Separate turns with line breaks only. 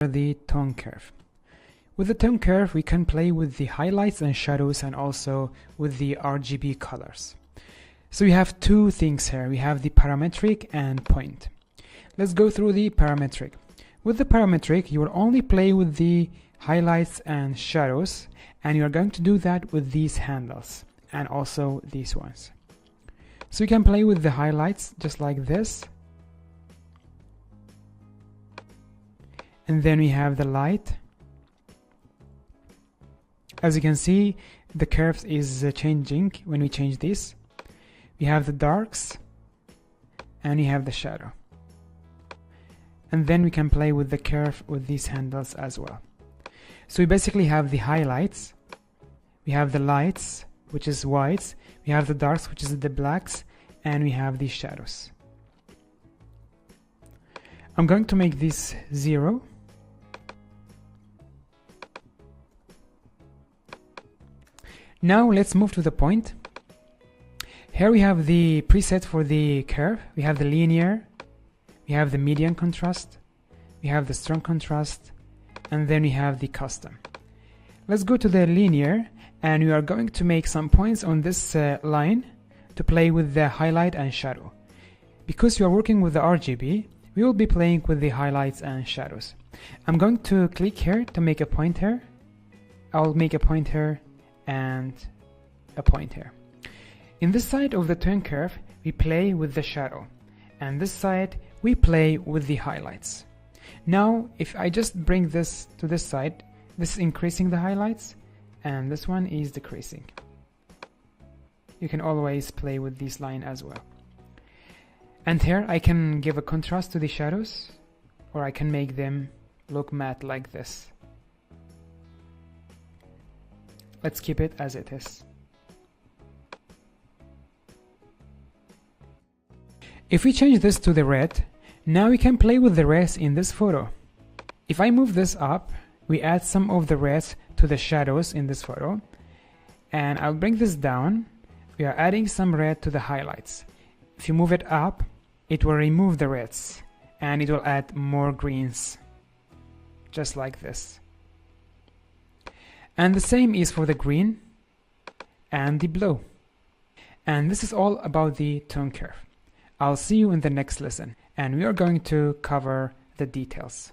The tone curve. With the tone curve, we can play with the highlights and shadows and also with the RGB colors. So we have two things here. We have the parametric and point. Let's go through the parametric. With the parametric, you will only play with the highlights and shadows, and you are going to do that with these handles and also these ones. So you can play with the highlights just like this. And then we have the light. As you can see, the curve is changing when we change this. We have the darks and we have the shadow. And then we can play with the curve with these handles as well. So we basically have the highlights, we have the lights, which is whites, we have the darks, which is the blacks, and we have the shadows. I'm going to make this 0. Now let's move to the point. Here we have the preset for the curve. We have the linear, we have the median contrast, we have the strong contrast, and then we have the custom. Let's go to the linear, and we are going to make some points on this line to play with the highlight and shadow. Because you are working with the RGB, we will be playing with the highlights and shadows. I'm going to click here to make a point here. I'll make a point here and a point here. In this side of the tone curve, we play with the shadow, and this side we play with the highlights. Now if I just bring this to this side, this is increasing the highlights and this one is decreasing. You can always play with this line as well. And here I can give a contrast to the shadows, or I can make them look matte like this. Let's keep it as it is. If we change this to the red, now we can play with the reds in this photo. If I move this up, we add some of the reds to the shadows in this photo. And I'll bring this down. We are adding some red to the highlights. If you move it up, it will remove the reds and it will add more greens, just like this. And the same is for the green and the blue. And this is all about the tone curve. I'll see you in the next lesson, and we are going to cover the details.